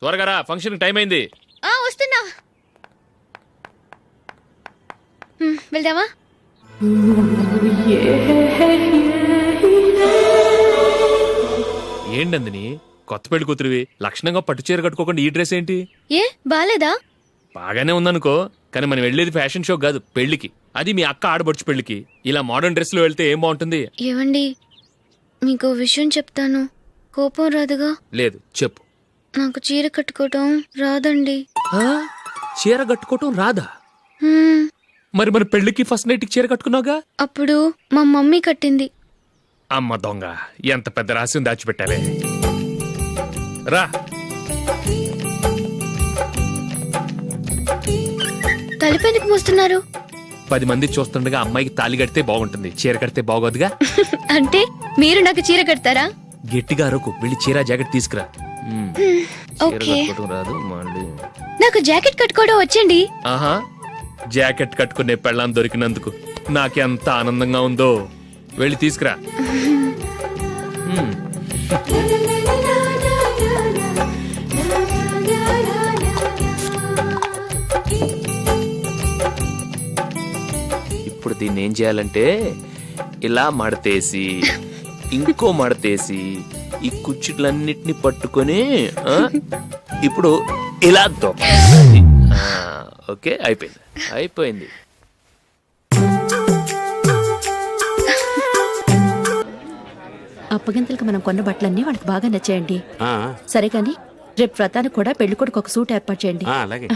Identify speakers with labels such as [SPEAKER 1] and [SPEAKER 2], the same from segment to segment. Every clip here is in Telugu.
[SPEAKER 1] త్వరగా రా, ఫంక్షన్ టైం అయింది.
[SPEAKER 2] వస్తున్నా. వెళ్దామా?
[SPEAKER 1] ఏంటందని కొత్త పెళ్లి కూతురివి లక్షణంగా పట్టు చీర కట్టుకోకుండా ఈ డ్రెస్ ఏంటి?
[SPEAKER 2] ఏ బాలేదా?
[SPEAKER 1] బాగానే ఉందనుకో, కానీ మనం వెళ్ళేది ఫ్యాషన్ షో కాదు, పెళ్లికి. అది మీ అక్క ఆడబడుచు పెళ్లికి. ఇలా మోడర్న్ డ్రెస్ లో వెళ్తే ఏం బాగుంటుంది?
[SPEAKER 2] ఏవండి, మీకు విషయం చెప్తాను, కోపం రాదుగా?
[SPEAKER 1] లేదు, చెప్పు.
[SPEAKER 2] నాకు చీర కట్టుకోవటం రాదండి.
[SPEAKER 1] చీర కట్టుకోవటం రాదా?
[SPEAKER 2] హ్మ్,
[SPEAKER 1] మరి మన పెళ్లికి ఫస్ట్ నైట్ చీర కట్టుకున్నావుగా?
[SPEAKER 2] అప్పుడు మా మమ్మీ కట్టింది.
[SPEAKER 1] అమ్మ దొంగ, ఎంత పెద్ద రహస్యం దాచిపెట్టావే. రా.
[SPEAKER 2] తలిపెందుకు మోస్తున్నారు?
[SPEAKER 1] 10 మంది చూస్తుండగా అమ్మాయికి తాళి కడితే బాగుంటుంది, చీర కడితే బాగోదుగా.
[SPEAKER 2] అంటే మీరు నాకు చీర కడతారా?
[SPEAKER 1] గట్టిగా అరకు, వెళ్ళి చీర జాకెట్ తీసుకురా.
[SPEAKER 2] ఓకే.
[SPEAKER 1] రాదు మళ్ళీ.
[SPEAKER 2] నాకు జాకెట్ కట్టుకోవడం వచ్చండి.
[SPEAKER 1] ఆహా, జాకెట్ కట్టుకునే పెళ్ళాం దొరికినందుకు నాకెంత ఆనందంగా ఉందో. వెళ్ళి తీసుకురా. ఇప్పుడు దీన్ని ఏం చేయాలంటే ఇలా మడతేసి ఇంకో మడతేసి ఈ కుచ్చిట్లన్నిటిని పట్టుకొని ఇప్పుడు ఇలా దొక్కాలి. ఓకే, అయిపోయింది అయిపోయింది.
[SPEAKER 3] అప్పగింతలకు మనం కొన్న బట్టలన్నీ వాళ్ళకి బాగా నచ్చాయండి. సరే కానీ రేపు వ్రతానికి కూడా పెళ్లి కొడుకు ఒక సూట్ ఏర్పాటు చేయండి.
[SPEAKER 4] అలాగే.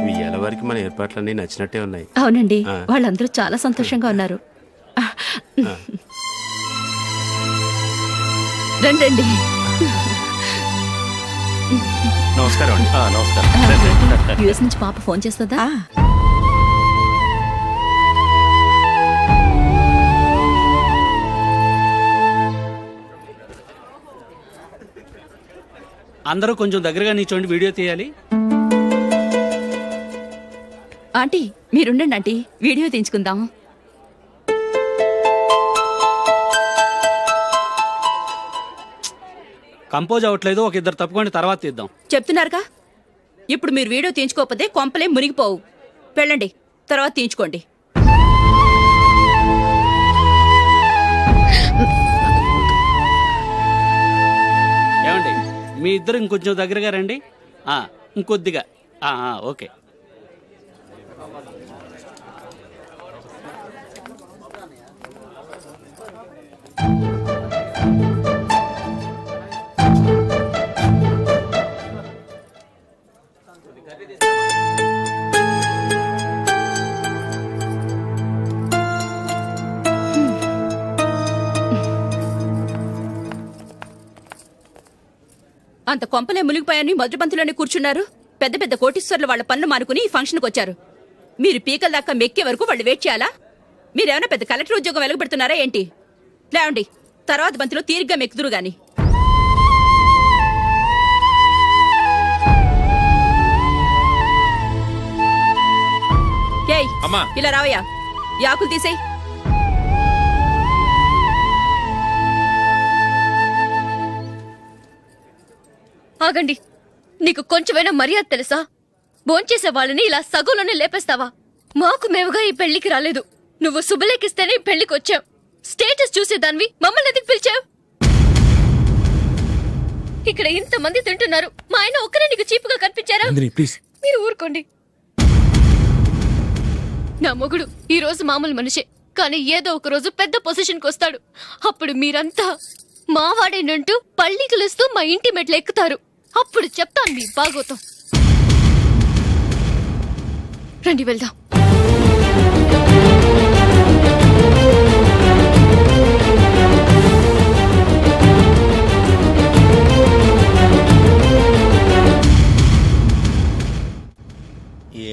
[SPEAKER 4] మీ ఎలవారికి మన ఏర్పాట్లన్నీ నచ్చినట్టే ఉన్నాయి.
[SPEAKER 3] అవునండి, వాళ్ళందరూ చాలా సంతోషంగా ఉన్నారు. రండి.
[SPEAKER 4] నమస్కారం అండి. నమస్కారం.
[SPEAKER 3] యుఎస్ నుంచి పాప ఫోన్ చేస్తుందా?
[SPEAKER 5] అందరూ కొంచెం దగ్గరగా నిల్చోండి, వీడియో తీయాలి.
[SPEAKER 3] ఆంటీ మీరుండండి ఆంటీ, వీడియో తీయించుకుందాం.
[SPEAKER 5] కంపోజ్ అవ్వట్లేదు, ఒక ఇద్దరు తప్పుకోండి, తర్వాత తీద్దాం.
[SPEAKER 3] చెప్తున్నారుగా, ఇప్పుడు మీరు వీడియో తీయించుకోకపోతే కొంపలే మునిగిపోవు. వెళ్ళండి, తర్వాత తీయించుకోండి.
[SPEAKER 5] ఏమండి, మీ ఇద్దరు ఇంకొంచెం దగ్గరగా రండి. ఇంకొద్దిగా. ఓకే.
[SPEAKER 3] అంత కొంపలే మునిగిపోయాని మొదటి పంతులోనే కూర్చున్నారు. పెద్ద పెద్ద కోటీశ్వర్లు వాళ్ళ పనులు మానుకుని ఈ ఫంక్షన్కి వచ్చారు. మీరు పీకల దాకా మెక్కే వరకు వాళ్ళు వెయిట్ చేయాలా? మీరేమైనా పెద్ద కలెక్టర్ ఉద్యోగం వెలగబెడుతున్నారా ఏంటి? లేవండి, తర్వాత బంతిలో తీరిగ్గా మెక్కుదురు గాని. ఇలా రావయ్యా, యాకులు తీసేయ్.
[SPEAKER 2] ఆగండి, నీకు కొంచెమైనా మర్యాద తెలుసా? భోంచేసే వాళ్ళని ఇలా సగంలోనే లేపేస్తావా? మాకు మేముగా ఈ పెళ్లికి రాలేదు, నువ్వు శుభలేఖిస్తేనే ఈ పెళ్లికి వచ్చావు. స్టేటస్ చూసేదానివి మమ్మల్ని ఎందుకు పిలిచావు? ఇక్కడ ఇంతమంది తింటున్నారు, మా ఆయన ఒక్కరే నీకు చీపుగా కనిపించారా? మీరు ఊరుకోండి. నా మొగుడు ఈ రోజు మామూలు మనిషే, కానీ ఏదో ఒక రోజు పెద్ద పొజిషన్కి వస్తాడు. అప్పుడు మీరంతా మావాడేనంటూ పళ్ళికలుస్తూ మా ఇంటి మెట్లు ఎక్కుతారు. అప్పుడు చెప్తాను మీ బాగోతం. రండి వెళ్దాం.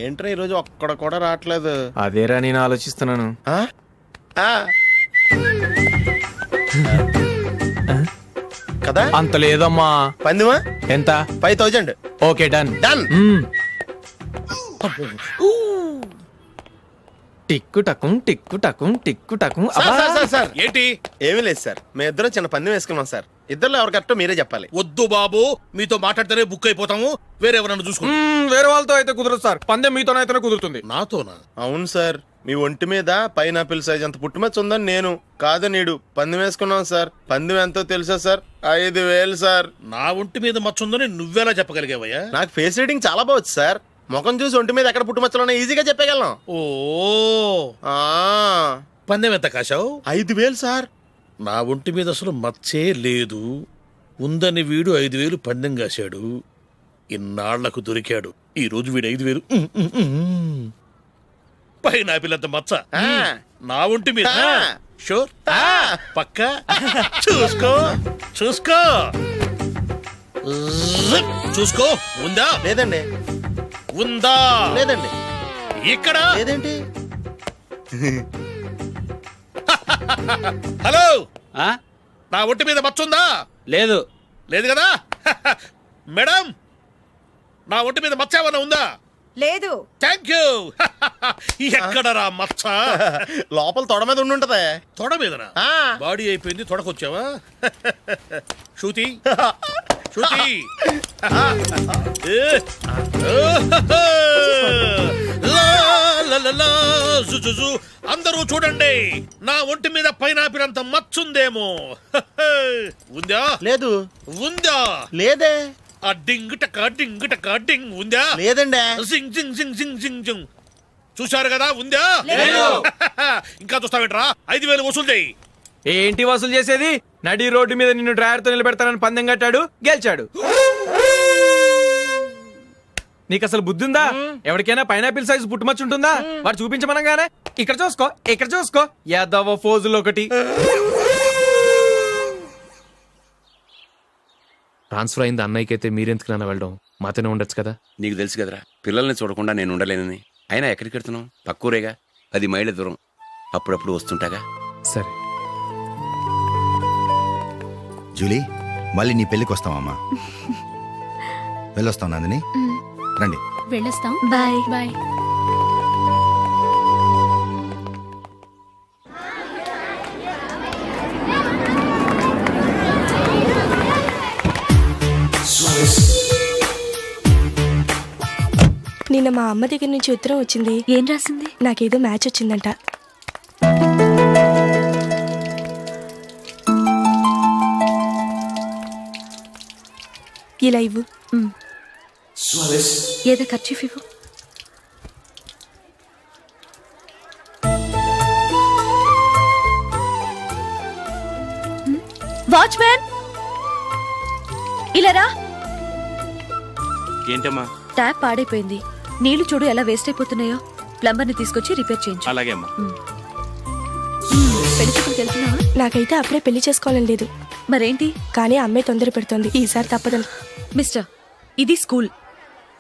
[SPEAKER 6] ఏంట్రా ఈరోజు ఒక్కడ కూడా రావట్లేదు?
[SPEAKER 7] అదేరా నేను ఆలోచిస్తున్నాను.
[SPEAKER 6] కదా
[SPEAKER 7] అంత లేదమ్మా.
[SPEAKER 6] పందిమా
[SPEAKER 7] ఎంత?
[SPEAKER 6] 5000.
[SPEAKER 7] Okay, done.
[SPEAKER 6] డన్.
[SPEAKER 7] టిక్కు టకుం టిక్కు టకుం టిక్కు టకుం
[SPEAKER 6] సార్, సార్, సార్, సార్.
[SPEAKER 8] ఏంటి
[SPEAKER 6] ఏమీ లేదు సార్ మేము ఇద్దరం చిన్న పందెం వేసుకున్నాం సార్ ఇద్దరు ఎవరు కరెక్టో మీరే చెప్పాలి.
[SPEAKER 8] వద్దు బాబు, మీతో మాట్లాడితేనే బుక్ అయిపోతాము. వేరెవరన్నా చూసుకుంటాం.
[SPEAKER 7] వేరే వాళ్ళతో అయితే కుదరదు సార్, పందెం మీతోనైతేనే కుదురుతుంది.
[SPEAKER 8] నాతోనా?
[SPEAKER 6] అవును సార్ మీ ఒంటి మీద పైనాపిల్ సైజ్ అంత పుట్టుమచ్చ ఉందని నేను కాదు నీడు పందెం వేసుకున్నాం సార్. పందెం ఎంతో తెలుసా సార్? 5,000 సార్.
[SPEAKER 8] నా ఒంటి మీద మచ్చ ఉందని నువ్వెలా చెప్పగలిగావయ్యా?
[SPEAKER 6] నాకు ఫేస్ రీడింగ్ చాలా బాగుంది సార్. ముఖం చూసి ఒంటి మీద ఎక్కడ పుట్టుమచ్చలో ఈజీగా చెప్పగలం.
[SPEAKER 8] ఓ,
[SPEAKER 6] ఆ,
[SPEAKER 8] పందెం ఎంత కాశావు?
[SPEAKER 6] 5,000 సార్.
[SPEAKER 8] నా ఒంటి మీద అసలు మచ్చే లేదు. ఉందని వీడు 5,000 పందెం కాశాడు. ఇన్నాళ్లకు దొరికాడు. ఈ రోజు వీడు 5,000. పైన పిల్లంత మచ్చ
[SPEAKER 6] ఆ.
[SPEAKER 8] నా ఒంటి మీద.
[SPEAKER 6] ఆ.
[SPEAKER 8] షూర్?
[SPEAKER 6] ఆ.
[SPEAKER 8] పక్క చూసుకో చూసుకో జిప్. చూసుకో. ఉందా?
[SPEAKER 6] లేదండి
[SPEAKER 8] ఉందా?
[SPEAKER 6] లేదండి
[SPEAKER 8] ఇక్కడ
[SPEAKER 6] లేదేంటి?
[SPEAKER 8] హలో,
[SPEAKER 5] ఆ?
[SPEAKER 8] నా ఒంటి మీద మచ్చ ఉందా?
[SPEAKER 5] లేదు.
[SPEAKER 8] లేదు కదా? మేడం, నా ఒంటి మీద మచ్చ ఏమన్నా ఉందా?
[SPEAKER 9] లేదు.
[SPEAKER 8] Thank you. ఎక్కడరా మచ్చ?
[SPEAKER 6] లోపల తొడ మీద ఉండుంటదే.
[SPEAKER 8] తొడ మీదనా?
[SPEAKER 6] ఆ.
[SPEAKER 8] బాడీ అయిపోయింది, తొడకొచ్చావా? శృతి శృతి. ఏ. లా, లా, లా, లా, జు, జు, జు. అందరూ చూడండి, నా ఒంటి మీద పైనాపిల్ అంత మచ్చుందేమో. ఉందా?
[SPEAKER 6] లేదు
[SPEAKER 8] ఉందా?
[SPEAKER 6] లేదే.
[SPEAKER 8] ఆ డింగ్ టక డింగ్ టక డింగ్ ఉందా?
[SPEAKER 6] లేదండి
[SPEAKER 8] జింగ్ జింగ్ జింగ్ జింగ్ జింగ్ జింగ్. చూశారు కదా? ఉందా? ఇంకా చూస్తావేంట్రా? 5,000 వసూలు చేయి.
[SPEAKER 7] ఏంటి వసూలు చేసేది? నడి రోడ్డు మీద నిన్ను డ్రైవర్ తో నిలబెడతానని పందెం కట్టాడు, గెలిచాడు. నీకు అసలు బుద్ధి ఉందా? ఎవరికైనా పైనాపిల్ సైజ్ పుట్టుమచ్చు ఉంటుందా? వాడు చూపించమనగానే ఇక్కడ చూసుకో, ఇక్కడ చూసుకో, యాదవ ఫోజులు ఒకటి.
[SPEAKER 1] ట్రాన్స్ఫర్ అయింది అన్నయ్యకి అయితే మీరెందుకు నాన్న వెళ్ళడం? మాతోనే ఉండొచ్చు కదా.
[SPEAKER 10] నీకు తెలుసు కదరా, పిల్లల్ని చూడకుండా నేను ఉండలేనని. అయినా ఎక్కడికి వెళ్తున్నావు? పక్కూరేగా, 10 మైళ్ళ దూరం. అప్పుడప్పుడు వస్తుంటాగా.
[SPEAKER 1] సరే.
[SPEAKER 11] జూలీ, మళ్ళీ నీ పెళ్ళికి వస్తామమ్మా. వెళ్ళొస్తాం నందిని, రండి.
[SPEAKER 3] వెళ్ళొస్తాం.
[SPEAKER 2] బాయ్.
[SPEAKER 3] బాయ్.
[SPEAKER 9] నిన్న మా అమ్మ దగ్గర నుంచి ఉత్తరం వచ్చింది.
[SPEAKER 2] ఏం రాసింది?
[SPEAKER 9] నాకేదో మ్యాచ్ వచ్చిందంట. ఇలా ఇవ్వు.
[SPEAKER 2] ఏదో ఖర్చు ఇవ్వు. వాచ్మ్యాన్, ఇలా రా.
[SPEAKER 4] ఏంటమ్మా?
[SPEAKER 2] ట్యాప్ పాడైపోయింది. నీళ్లు చూడు ఎలా వేస్ట్ అయిపోతున్నాయో. ప్లంబర్ ని తీసుకొచ్చి రిపేర్ చేయించు.
[SPEAKER 4] అలాగే అమ్మా.
[SPEAKER 2] పెళ్లి చూపులకు వెళ్తున్నావా?
[SPEAKER 9] నాకైతే అప్పుడే పెళ్లి చేసుకోవాలని లేదు,
[SPEAKER 2] మరేంటి?
[SPEAKER 9] కానీ అమ్మే తొందర పెడుతోంది. ఈసారి తప్పదని.
[SPEAKER 2] మిస్టర్, ఇది స్కూల్.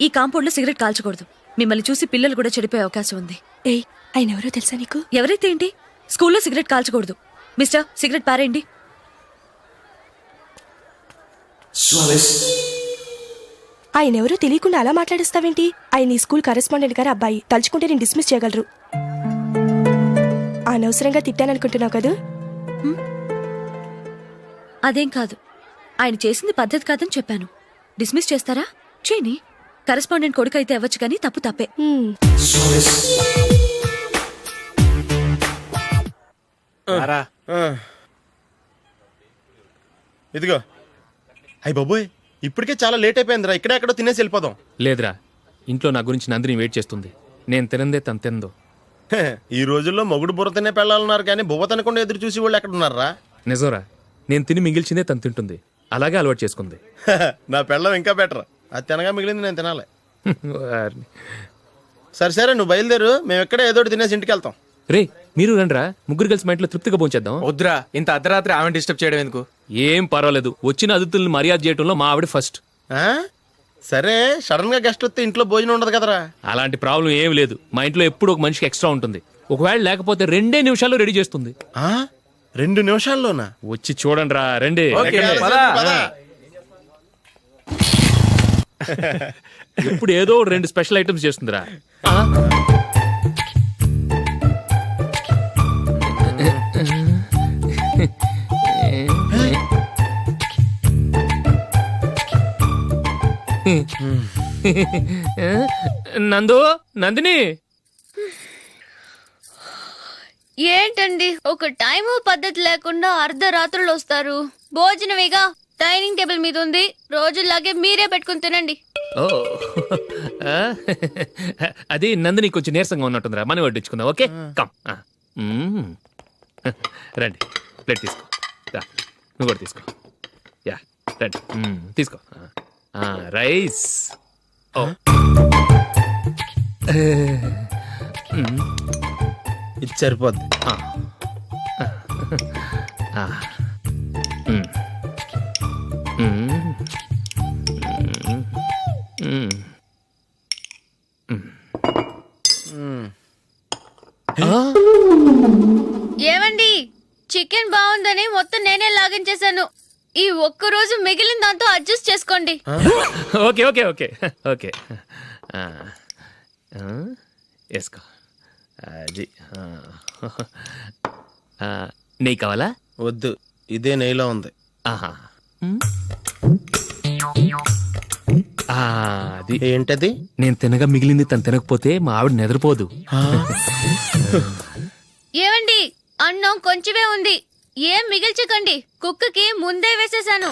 [SPEAKER 2] ఈ కాంపౌండ్ లో సిగరెట్ కాల్చకూడదు. మిమ్మల్ని చూసి పిల్లలు కూడా చెడిపోయే అవకాశం ఉంది.
[SPEAKER 9] ఏయ్, ఆయన ఎవరో తెలుసా నీకు?
[SPEAKER 2] ఎవరైతే ఏంటి? స్కూల్లో సిగరెట్ కాల్చకూడదు. మిస్టర్, సిగరెట్ పారేయండి.
[SPEAKER 9] ఆయన ఎవరో తెలియకుండా అలా మాట్లాడిస్తావేంటి? ఆయన ఈ స్కూల్ కరెస్పాండెంట్ గారు అబ్బాయి. తలుచుకుంటే నేను డిస్మిస్ చేయగలరు. అనవసరంగా తిట్టాననుకుంటున్నావు కదా?
[SPEAKER 2] అదేం కాదు. ఆయన చేసింది పద్ధతి కాదని చెప్పాను. డిస్మిస్ చేస్తారా? చేయని. కరెస్పాండెంట్ కొడుకు అయితే అవ్వచ్చు, కానీ తప్పు తప్పే.
[SPEAKER 9] హ్మ్.
[SPEAKER 7] రారా.
[SPEAKER 6] ఇదిగో. అయ్య బాబోయ్, ఇప్పటికే చాలా లేట్ అయిపోయిందిరా. ఇక్కడే ఎక్కడో తినేసి వెళ్ళిపోదాం.
[SPEAKER 1] లేదురా, ఇంట్లో నా గురించి నందిని వెయిట్ చేస్తుంది. నేను తినందే తను తిందో.
[SPEAKER 6] హే, ఈ రోజుల్లో మొగుడు బుర్ర తినే పెళ్ళాలన్నారు కానీ బువ్వ తినకుండా ఎదురు చూసి వాళ్ళు ఎక్కడ ఉన్నారా?
[SPEAKER 1] నిజంరా, నేను తిని మిగిల్చిందే తను తింటుంది. అలాగే అలవాటు చేసుకుంది.
[SPEAKER 6] నా పెళ్ళం ఇంకా బెటర్. అది తినగా మిగిలింది నేను తినాలి.
[SPEAKER 1] వారిని.
[SPEAKER 6] సరే సరే, నువ్వు బయలుదేరు. మేము ఎక్కడే ఏదో ఒకటి తినేసి ఇంటికి వెళ్తాం.
[SPEAKER 1] రే, మీరు రండ్రా, ముగ్గురు కలిసి మా ఇంట్లో తృప్తిగా పోంచేద్దాం.
[SPEAKER 7] వద్దురా, ఇంత అర్ధరాత్రి ఆమె డిస్టర్బ్ చేయడం ఎందుకు?
[SPEAKER 1] ఏం పర్వాలేదు, వచ్చిన అతిథులను మర్యాద చేయడంలో మా ఆవిడ ఫస్ట్.
[SPEAKER 6] ఆ? సరే, సడన్ గా గెస్ట్ వస్తే ఇంట్లో భోజనం ఉండదు కదరా.
[SPEAKER 1] అలాంటి ప్రాబ్లం ఏం లేదు. మా ఇంట్లో ఎప్పుడు ఒక మనిషికి ఎక్స్ట్రా ఉంటుంది. ఒకవేళ లేకపోతే 2 నిమిషాల్లో రెడీ చేస్తుంది.
[SPEAKER 6] ఆ? 2 నిమిషాల్లోనా?
[SPEAKER 1] వచ్చి చూడండి రా, రండి.
[SPEAKER 7] ఓకే,
[SPEAKER 6] ఎక్కడ?
[SPEAKER 7] పద.
[SPEAKER 6] పద.
[SPEAKER 1] ఎప్పుడు ఏదో 2 స్పెషల్ ఐటమ్స్ చేస్తుందిరా. నందు, నందిని.
[SPEAKER 2] ఏంటండి ఒక టైము పద్ధతి లేకుండా అర్ధరాత్రులు వస్తారు? భోజనమేగా డైనింగ్ టేబుల్ మీద ఉంది, రోజుల్లాగే మీరే పెట్టుకుని తినండి.
[SPEAKER 1] ఓ అది నందిని కొంచెం నీరసంగా ఉన్నట్టుందిరా, మనం వడ్డించుకుందాం. Okay come. రండి, ప్లేట్ తీసుకో. రా, నువ్వు కూడా తీసుకో. యా రండి, తీసుకో. రైస్. ఓ
[SPEAKER 6] ఇది సరిపోద్ది.
[SPEAKER 2] ఏమండి, చికెన్ బాగుందని మొత్తం నేనే లాగించేశాను. ఈ ఒక్క రోజు మిగిలిన దాంతో అడ్జస్ట్ చేసుకోండి.
[SPEAKER 1] Okay okay okay okay. వేసుకో. అది నెయ్యి కావాలా?
[SPEAKER 6] వద్దు, ఇదే నెయ్యిలో ఉంది.
[SPEAKER 1] ఆహా. అది
[SPEAKER 6] ఏంటది?
[SPEAKER 1] నేను తినగా మిగిలింది తను తినకపోతే మా ఆవిడ నిద్రపోదు.
[SPEAKER 2] ఏమండి, అన్నం కొంచెమే ఉంది, ఏం మిగిల్చకండి. కుక్కకి ముందే వేసేసాను.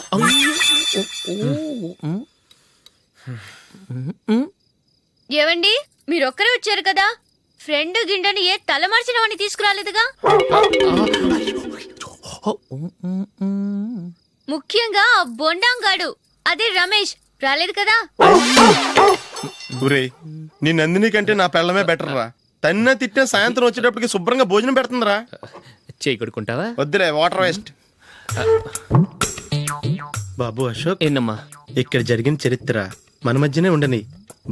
[SPEAKER 2] ఏవండి, మీరొక్కరే వచ్చారు కదా, ఫ్రెండ్ గిండెని ఏ తలమార్చిన వాడిని తీసుకురాలేదుగా? ముఖ్యంగా ఆ బొండాంగాడు, అదే రమేష్, రాలేదు కదా?
[SPEAKER 6] ఊరే, నీ నందిని కంటే నా పెళ్ళమే బెటర్ రా. తన్న తిట్టిన సాయంత్రం వచ్చేటప్పటికి శుభ్రంగా భోజనం పెడుతుందిరా.
[SPEAKER 1] చేయి కొడుకుంటావా?
[SPEAKER 6] వద్దులే, వాటర్ వేస్ట్. బాబు అశోక్,
[SPEAKER 1] ఏంటమ్మా?
[SPEAKER 6] ఇక్కడ జరిగిన చరిత్ర మన మధ్యనే ఉండని,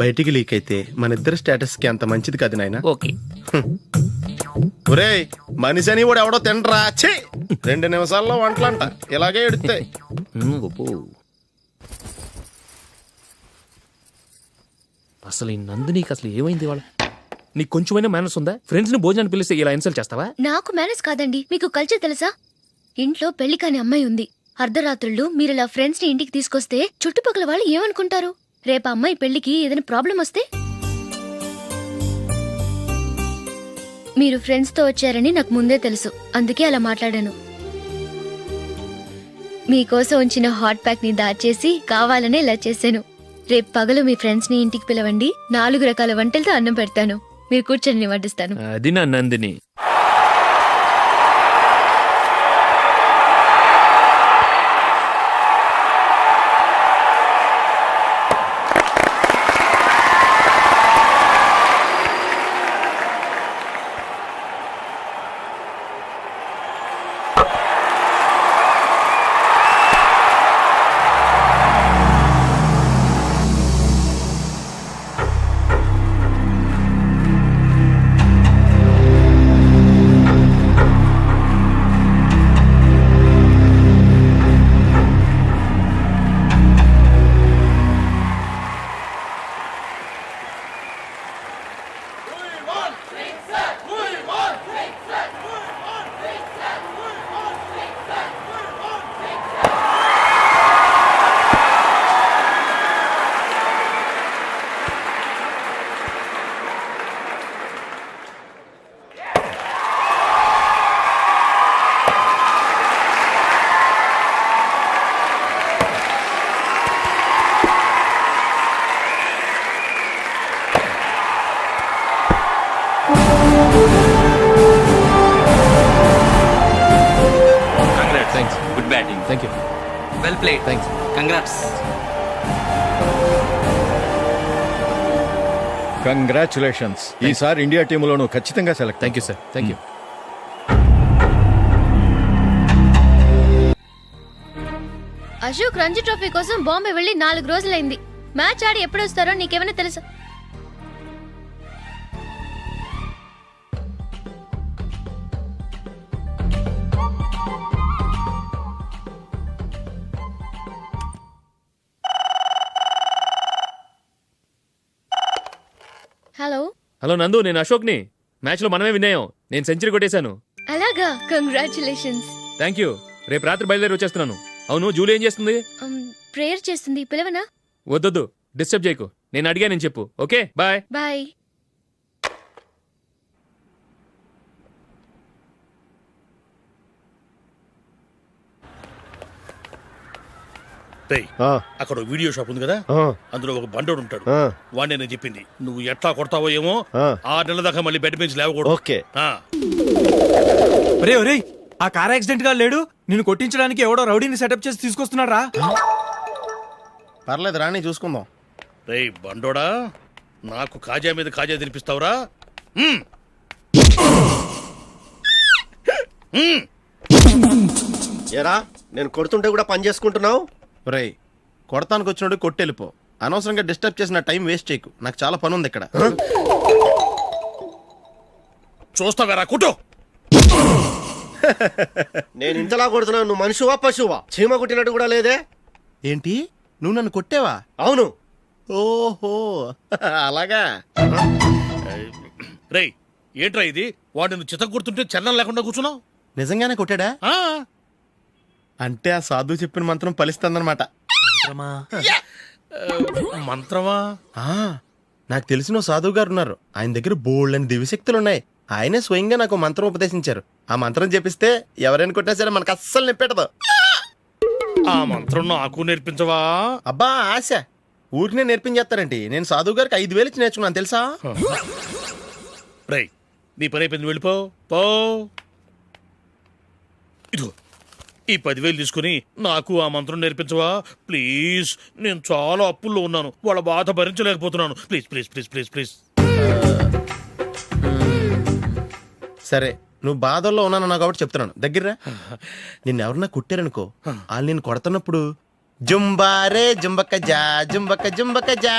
[SPEAKER 6] బయటికి లీక్ అయితే మన ఇద్దరు స్టేటస్ కి అంత మంచిది కాదు నాయన.
[SPEAKER 1] ఓకే.
[SPEAKER 6] ఒరే, మనిషి అని కూడా ఎవడో తినరా. ఛీ, 2 నిమిషాల్లో వంటలంట ఇలాగే ఎడుతాయి.
[SPEAKER 1] అసలు ఈ నందినికి అసలు ఏమైంది? వాళ్ళ నీకు కొంచెమైనా మేనస్ ఉందా? ఫ్రెండ్స్ ని భోజనాన్ని పిలిస్తే ఇలా ఇన్సల్ట్ చేస్తావా?
[SPEAKER 2] నాకు మేనేజ్ కాదండి, మీకు కల్చర్ తెలుసా? ఇంట్లో పెళ్లి కాని అమ్మాయి ఉంది. అర్ధరాత్రుళ్ళు మీరిలా ఫ్రెండ్స్ ని ఇంటికి తీసుకొస్తే చుట్టుపక్కల వాళ్ళు ఏమనుకుంటారు? రేపు అమ్మాయి పెళ్లికి ఏదైనా ప్రాబ్లం వస్తే? మీరు ఫ్రెండ్స్ తో వచ్చారని నాకు ముందే తెలుసు, అందుకే అలా మాట్లాడాను. మీకోసం ఉంచిన హాట్ ప్యాక్ ని దాచేసి కావాలనే ఇలా చేశాను. రేపు పగలు మీ ఫ్రెండ్స్ ని ఇంటికి పిలవండి, 4 రకాల వంటలతో అన్నం పెడతాను. మీరు కూర్చొని వడ్డిస్తాను.
[SPEAKER 1] అది నా Nandini.
[SPEAKER 10] Good batting.
[SPEAKER 1] Thank you.
[SPEAKER 7] Well played.
[SPEAKER 1] Thanks.
[SPEAKER 7] Congrats.
[SPEAKER 11] Congratulations. ఈసారి ఇండియా టీంలోనూ ఖచ్చితంగా select.
[SPEAKER 1] Thank you sir. Thank you.
[SPEAKER 2] Ashok Ranji trophy కోసం బాంబే వెళ్లి 4 రోజులైంది. మ్యాచ్ ఆడి ఎప్పుడు వస్తారో నీకేమైనా తెలుసా? హలో
[SPEAKER 1] హలో నందు, నేను అశోక్ని. మ్యాచ్ లో మనమే విన్ అయ్యాం. నేను సెంచరీ కొట్టేశాను.
[SPEAKER 2] అలాగా, కంగ్రాచులేషన్స్.
[SPEAKER 1] Thank you. రేపు రాత్రి బయలుదేరి వచ్చేస్తున్నాను. అవును, జూలీ ఏం చేస్తుంది?
[SPEAKER 2] ప్రేయర్ చేస్తుంది, పిలవనా?
[SPEAKER 1] వద్దొద్దు, డిస్టర్బ్ చేయకు. నేను అడిగానని చెప్పు. Okay bye.
[SPEAKER 2] బాయ్.
[SPEAKER 8] రేయ్, అక్కడ ఓ వీడియో షాప్ ఉంది కదా, అందులో ఒక బండోడు ఉంటాడు. వాడిని నేను చెప్పింది నువ్వు ఎట్లా కొడతావో ఏమో. 6 నెలల దాకా మళ్ళీ బెడ్ నుంచి లేవకూడదు.
[SPEAKER 6] ఓకే.
[SPEAKER 8] ఆ.
[SPEAKER 7] ఒరే ఒరే, ఆ కార్ యాక్సిడెంట్ గా లేడు, నిన్ను కొట్టించడానికి ఎవడో రౌడీని సెటప్ చేసి తీసుకొస్తున్నాడు రా.
[SPEAKER 6] పర్లేదు రాని చూసుకుందాం.
[SPEAKER 8] రేయ్ బండోడా, నాకు కాజా మీద కాజా తినిపిస్తావురా? మ్మ్. మ్మ్.
[SPEAKER 12] ఏరా నేను కొడుతుంటే కూడా పని చేసుకుంటున్నావు?
[SPEAKER 6] రేయ్ కొడతానికి వచ్చినోడు కొట్టెళ్ళిపో. అనవసరంగా డిస్టర్బ్ చేసిన టైం వేస్ట్ చేయకు. నాకు చాలా పని ఉంది ఇక్కడ.
[SPEAKER 8] చూస్తావేరా కుట్టు.
[SPEAKER 12] నేను ఇంతలా కొడుతున్నావు, నువ్వు మనిషివా పశువా? చీమ కుట్టినట్టు కూడా లేదే.
[SPEAKER 6] ఏంటి నువ్వు నన్ను కొట్టేవా?
[SPEAKER 12] అవును.
[SPEAKER 6] ఓహో అలాగా.
[SPEAKER 8] రేయ్ ఏంట్రా ఇది? వాడు నువ్వు చిత్త గుర్తుంటే చలనం లేకుండా కూర్చున్నావు.
[SPEAKER 6] నిజంగానే కొట్టాడా?
[SPEAKER 8] ఆ.
[SPEAKER 6] అంటే ఆ సాధువు చెప్పిన మంత్రం ఫలిస్తుందన్నమాట.
[SPEAKER 8] మంత్రమా?
[SPEAKER 6] నాకు తెలిసిన ఓ సాధువు గారు ఉన్నారు. ఆయన దగ్గర బోల్డ్ అని దివ్యశక్తులు ఉన్నాయి. ఆయనే స్వయంగా నాకు మంత్రం ఉపదేశించారు. ఆ మంత్రం చెప్పిస్తే ఎవరైనా కొట్టినా సరే మనకు అస్సలు నిప్పెట్టదు.
[SPEAKER 8] ఆ మంత్రం నాకు నేర్పించవా?
[SPEAKER 6] అబ్బా ఆశ, ఊరినే నేర్పించేస్తారండి. నేను సాధువు గారికి 5,000 ఇచ్చి నేర్చుకున్నాను తెలుసా?
[SPEAKER 8] రేయ్ నీ పని అయిపోయింది, వెళ్ళిపో పో. ఇదిగో ఈ 10,000 తీసుకుని నాకు ఆ మంత్రం నేర్పించవా ప్లీజ్? నేను చాలా అప్పుల్లో ఉన్నాను, వాళ్ళ బాధ భరించలేకపోతున్నాను. Please please please please please.
[SPEAKER 6] సరే నువ్వు బాధల్లో ఉన్నాను నాకు కాబట్టి చెప్తున్నాను. దగ్గర నిన్ను ఎవరన్నా కుట్టారనుకో, వాళ్ళు నేను కొడుతున్నప్పుడు జుంబారే జుంబక్క జా జుంబక్క జుంబక్క జా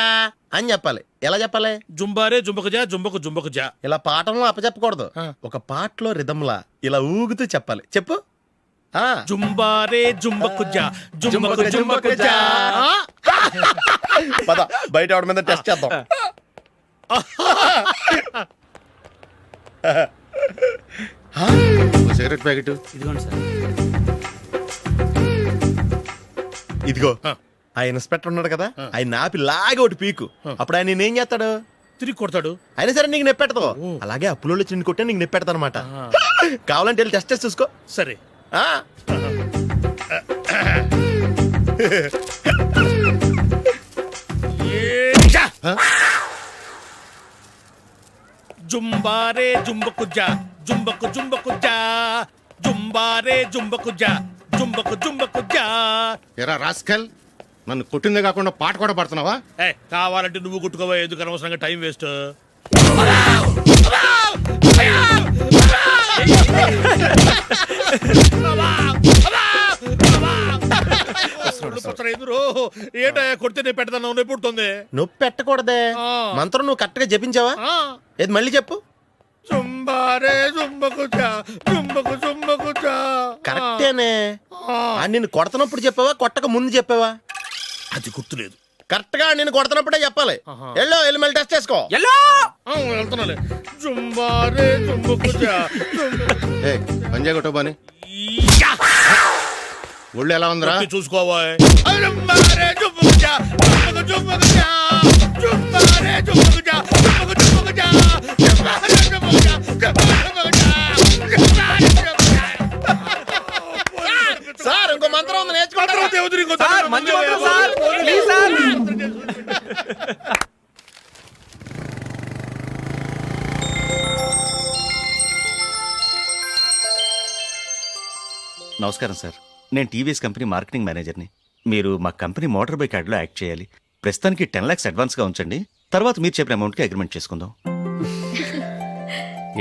[SPEAKER 6] అని చెప్పాలి. ఎలా చెప్పాలి?
[SPEAKER 8] జుంబారే జుంబకు జా జుంబకు జుంబకు జా.
[SPEAKER 6] ఇలా పాఠంలో అప్పచెప్పకూడదు. ఒక పాటలో రిధంలా ఇలా ఊగుతూ చెప్పాలి. చెప్పు.
[SPEAKER 8] జుంబారే జుంబకు జా జుంబకు జుంబకు జా.
[SPEAKER 6] పద బయట ఆవిడ మీద టెస్ట్ చేద్దాం.
[SPEAKER 12] సిగరెట్ ప్యాకెట్
[SPEAKER 5] ఇదిగోండి సార్.
[SPEAKER 6] ఇదిగో ఆ ఇన్స్పెక్టర్ ఉన్నాడు కదా, ఆయన ఆపి లాగే ఒకటి పీకు. అప్పుడు ఆయన నేనేం చేస్తాడు?
[SPEAKER 8] తిరిగి కొడతాడు.
[SPEAKER 6] అయినా సరే నీకు నెప్పెడతావు. అలాగే అప్పులో వచ్చి నిన్ను కొట్టే నీకు నెప్పెడతా అనమాట. కావాలంటే వెళ్ళి టెస్ట్ చేసి చూసుకో.
[SPEAKER 8] సరే. జుంబారే జుంబకు జా జుంబకు జుంబకు జా జుంబారే జుంబకు జా జుంబకు జుంబకు జా.
[SPEAKER 12] ఎరా రాస్కల్, నన్ను కొట్టిందే కాకుండా పాట కూడా పడుతున్నావా?
[SPEAKER 8] కావాలంటే నువ్వు కుట్టుకోవా, ఎందుకు అనవసరంగా టైం వేస్ట్. ఏంటో కొడితే నేను పెడతాను, నొప్పి పుడుతుంది.
[SPEAKER 6] నొప్పి పెట్టకూడదే. మంత్రం నువ్వు కరెక్ట్ గా జపించావా? ఏది మళ్ళీ చెప్పు.
[SPEAKER 8] జుంబారే జుంబకు జా జుంబకు జుంబకు జా.
[SPEAKER 6] కరెక్టేనే. నిన్ను కొడుతున్నప్పుడు చెప్పావా, కొట్టక ముందు చెప్పావా?
[SPEAKER 8] అది గుర్తులేదు.
[SPEAKER 6] కరెక్ట్ గా నేను కొడుతున్నప్పుడే చెప్పాలి. వెళ్ళి మళ్ళీ టెస్ట్ చేసుకో.
[SPEAKER 8] వెళ్తున్నాలే. జుంబారే జుంబకు జా.
[SPEAKER 12] పంజా కొట్టో బాని. ఒళ్ళు ఎలా ఉందిరా?
[SPEAKER 8] చూసుకోవా. జుంబారే జుంబకు జా జుంబకు జుంబకు జా జుంబారే జుంబకు జా జుంబకు జుంబకు జా జుంబారే జుంబకు జా జుంబకు జుంబకు జా.
[SPEAKER 6] సార్ ఇంకో మంత్రం ఉంది, నేర్చుకుంటారు.
[SPEAKER 7] సార్, మంచి మంత్రం సార్. Please sir.
[SPEAKER 13] నమస్కారం సార్, నేను టీవీఎస్ కంపెనీ మార్కెటింగ్ మేనేజర్ని. మీరు మా కంపెనీ మోటార్ బైక్ యాడ్లో యాక్ట్ చేయాలి. ప్రస్తుతానికి 10 lakhs అడ్వాన్స్గా ఉంచండి, తర్వాత మీరు చెప్పిన అమౌంట్కి అగ్రిమెంట్ చేసుకుందాం.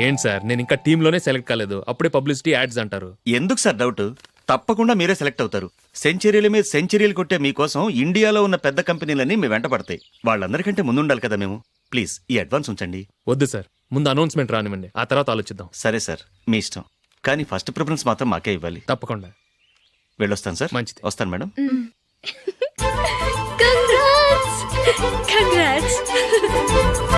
[SPEAKER 1] ఏంటి సార్, నేను ఇంకా టీంలోనే సెలెక్ట్ కాలేదు, అప్పుడే పబ్లిసిటీ యాడ్స్ అంటారు.
[SPEAKER 13] ఎందుకు సార్ డౌట్? తప్పకుండా మీరే సెలెక్ట్ అవుతారు. సెంచరీల మీద సెంచరీలు కొట్టే మీకోసం ఇండియాలో ఉన్న పెద్ద కంపెనీలన్నీ మీ వెంట పడతాయి. వాళ్ళందరికంటే ముందుండాలి కదా మేము. ప్లీజ్ ఈ అడ్వాన్స్ ఉంచండి.
[SPEAKER 1] వద్దు సార్, ముందు అనౌన్స్మెంట్ రానివ్వండి, ఆ తర్వాత ఆలోచిద్దాం.
[SPEAKER 13] సరే సార్, మీ ఇష్టం. కానీ ఫస్ట్ ప్రిఫరెన్స్ మాత్రం మాకే ఇవ్వాలి.
[SPEAKER 1] తప్పకుండా.
[SPEAKER 13] వెళ్ళొస్తాను సార్.
[SPEAKER 1] మంచిది.
[SPEAKER 13] వస్తాను మేడం.
[SPEAKER 2] కంగ్రాట్స్.